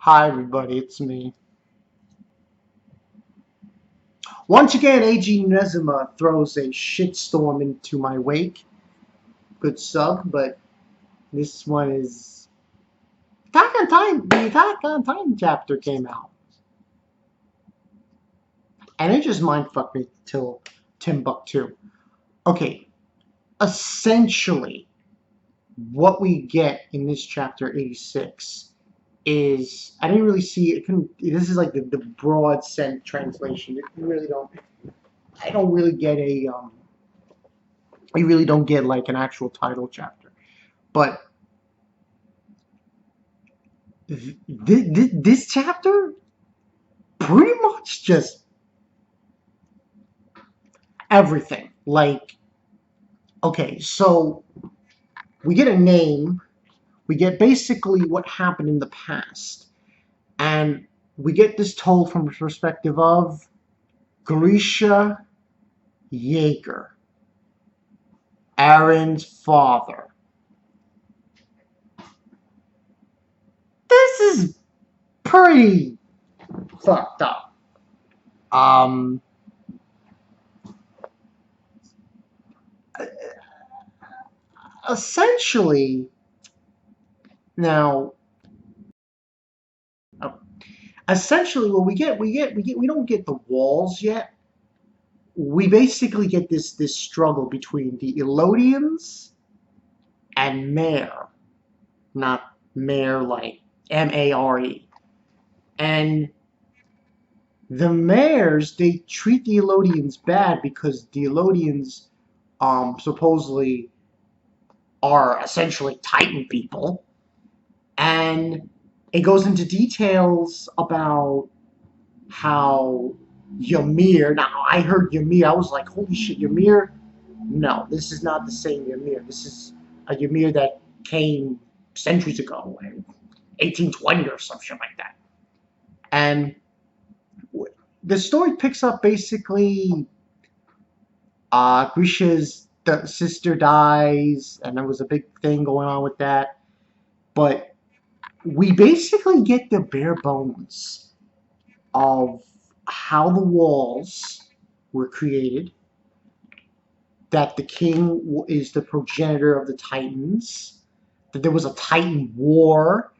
Hi everybody, it's me. Once again, AG Nezima throws a shitstorm into my wake. Good sub, but this one is Attack on Titan. The Attack on Titan chapter came out, and it just mindfucked me till Timbuktu. Okay, essentially, what we get in this chapter 86 is I didn't really see it. This is like the broad sense translation. It really don't. I don't really get a you really don't get like an actual title chapter. But this chapter pretty much just everything. Like, okay, so we get a name, we get basically what happened in the past, and we get this told from the perspective of Grisha Yeager, Aaron's father. This is pretty fucked up. Um, Essentially, now, uh, essentially, what we don't get the walls yet. We basically get this struggle between the Elodians and Mare, not Mare like Mare, and the Mares they treat the Elodians bad because the Elodians supposedly are essentially Titan people, and it goes into details about how Ymir. Now, I heard Ymir. I was like, holy shit, Ymir. No, this is not the same Ymir. This is a Ymir that came centuries ago, 1820 or some shit like that. And the story picks up basically Grisha's sister dies, and there was a big thing going on with that. But we basically get the bare bones of how the walls were created, that the king is the progenitor of the Titans, that there was a Titan war.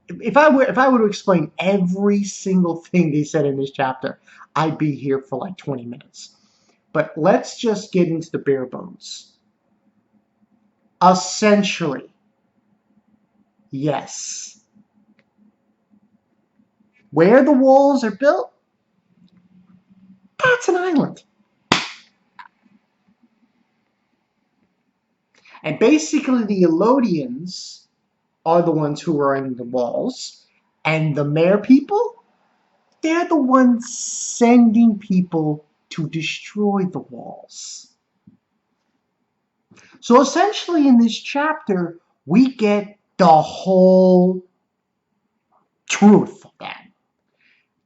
If I were to explain every single thing they said in this chapter, I'd be here for like 20 minutes. But let's just get into the bare bones. Essentially, yes. Where the walls are built, that's an island. And basically the Elodians are the ones who are in the walls, and the Mare people, they're the ones sending people to destroy the walls. So essentially in this chapter, we get the whole truth of that.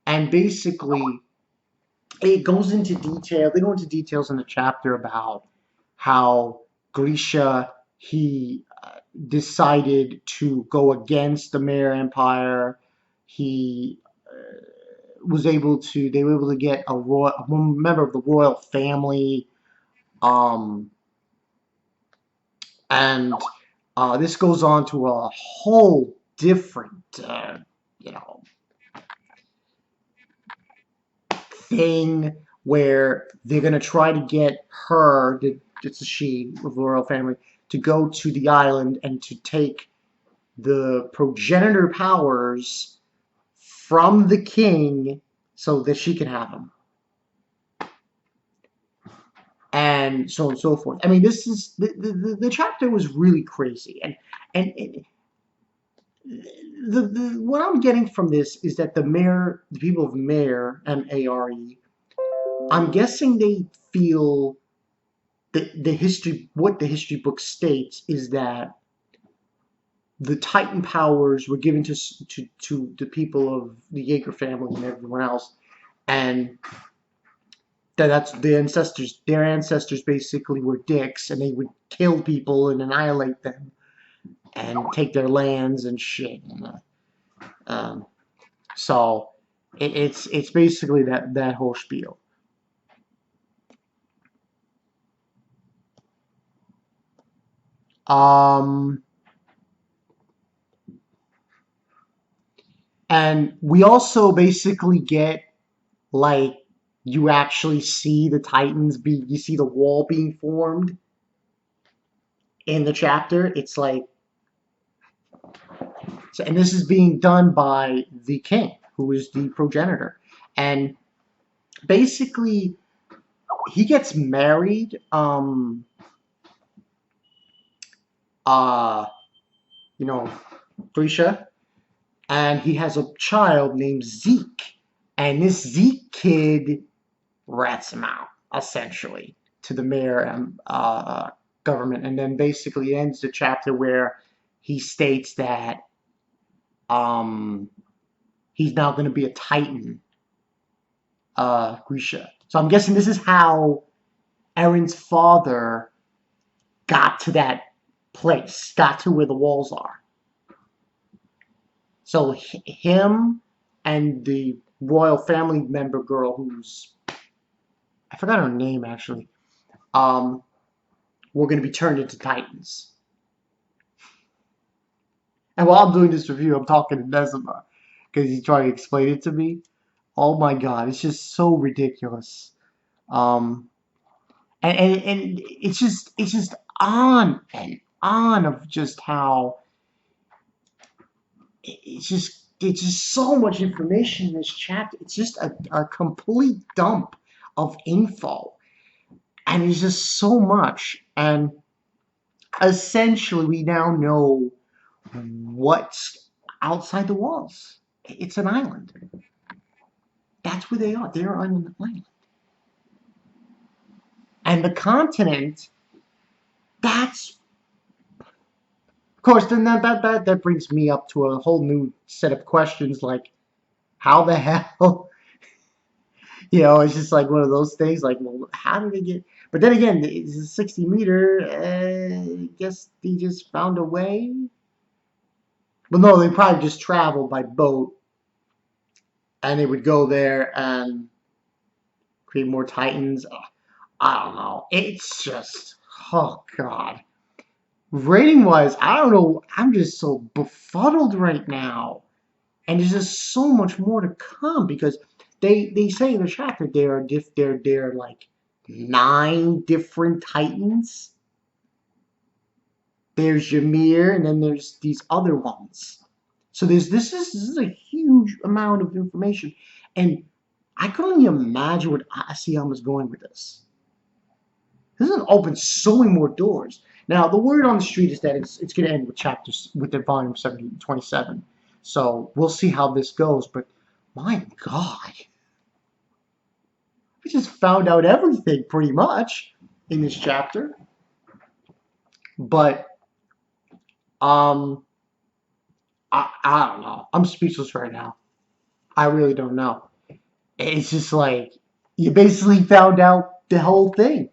And basically, it goes into detail. They go into details in the chapter about how Grisha, he decided to go against the Mare Empire. He they were able to get a member of the royal family, um, and this goes on to a whole different, you know, thing where they're gonna try to get her, it's a she of the royal family, to go to the island and to take the progenitor powers from the king so that she can have them. And so on and so forth. I mean, this is the chapter was really crazy, and what I'm getting from this is that the people of Mare, M-A-R-E, I'm guessing they feel that what the history book states is that the Titan powers were given to the people of the Yeager family and everyone else, and that's the ancestors. Their ancestors basically were dicks, and they would kill people and annihilate them and take their lands and shit. Um, So it's basically that whole spiel. Um, and we also basically get like you actually see the Titans you see the wall being formed in the chapter. It's like, and this is being done by the king, who is the progenitor, and basically he gets married. Uh, you know, Grisha, and he has a child named Zeke, and this Zeke kid rats him out essentially to the mayor and government, and then basically ends the chapter where he states that um, he's now going to be a Titan, Grisha. So I'm guessing this is how Eren's father got to that place, got to where the walls are. So him and the royal family member girl, who's I forgot her name actually, um, were going to be turned into Titans. And while I'm doing this review, I'm talking to Nezima because he's trying to explain it to me. Oh my god, it's just so ridiculous. Um, and it's just on and on of just how it's just so much information in this chapter. It's just a complete dump of info, and it's just so much. And essentially, we now know what's outside the walls. It's an island. That's where they are. They're on an island. And the continent, that's, of course, then that brings me up to a whole new set of questions like, how the hell, it's just like one of those things like, well, how did they get, but then again, it's a 60 meter, I guess they just found a way. Well, no, they probably just traveled by boat and they would go there and create more Titans. I don't know. It's just, oh god. Rating wise, I don't know. I'm just so befuddled right now, and there's just so much more to come because they say in the chapter there are like 9 different Titans. There's Ymir, and then there's these other ones. So this is a huge amount of information, and I can only imagine what Asayama's going with this. This is open so many more doors. Now, the word on the street is that it's going to end with the volume 27. So we'll see how this goes. But my God, we just found out everything pretty much in this chapter. But um, I don't know. I'm speechless right now. I really don't know. It's just like you basically found out the whole thing.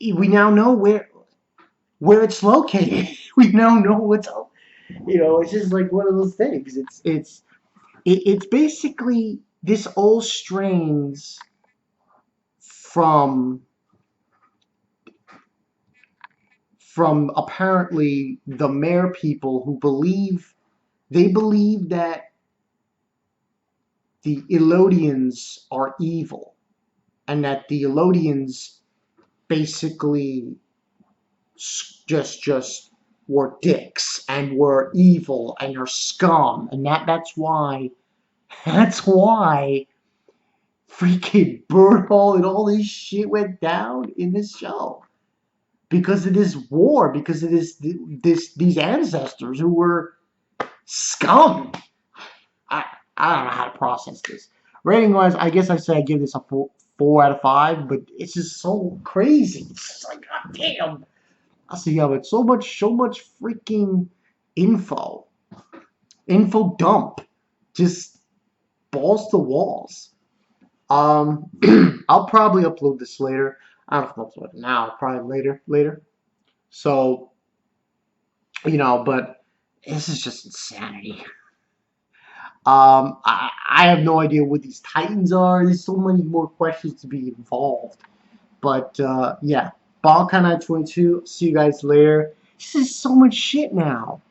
We now know where it's located. We now know what's up. It's just like one of those things. It's basically this all strains from apparently the Mare people who believe that the Elodians are evil and that the Elodians basically just were dicks and were evil and are scum, and that's why freaking Birdhole and all this shit went down in this show, because of this war, because of these ancestors who were scum. I I don't know how to process this. Rating wise, I guess I say I give this a 4 out of 5, but it's just so crazy. It's just like, god damn. I see how it's so much freaking info. Info dump. Just balls to walls. Um, I'll probably upload this later. I don't know if I'll upload it now, probably later. So, but This is just insanity. I have no idea what these Titans are. There's so many more questions to be involved. But yeah, Balkan 22. See you guys later. This is so much shit now.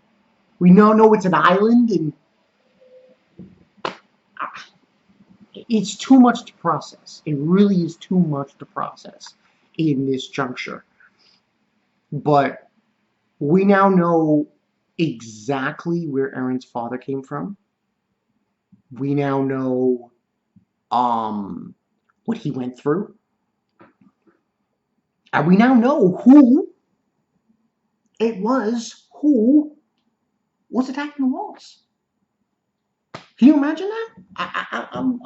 We now know it's an island, and it's too much to process. It really is too much to process in this juncture. But we now know exactly where Aaron's father came from. We now know what he went through. And we now know who it was who was attacking the walls. Can you imagine that? I'm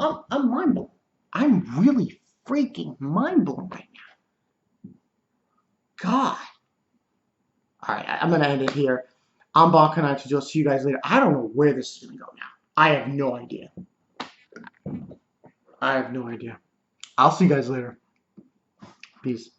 mind blown. I'm really freaking mind blown right now. God. All right, I'm gonna end it here. I'm Balkan. I'll see you guys later. I don't know where this is gonna go now. I have no idea. I have no idea. I'll see you guys later. Peace.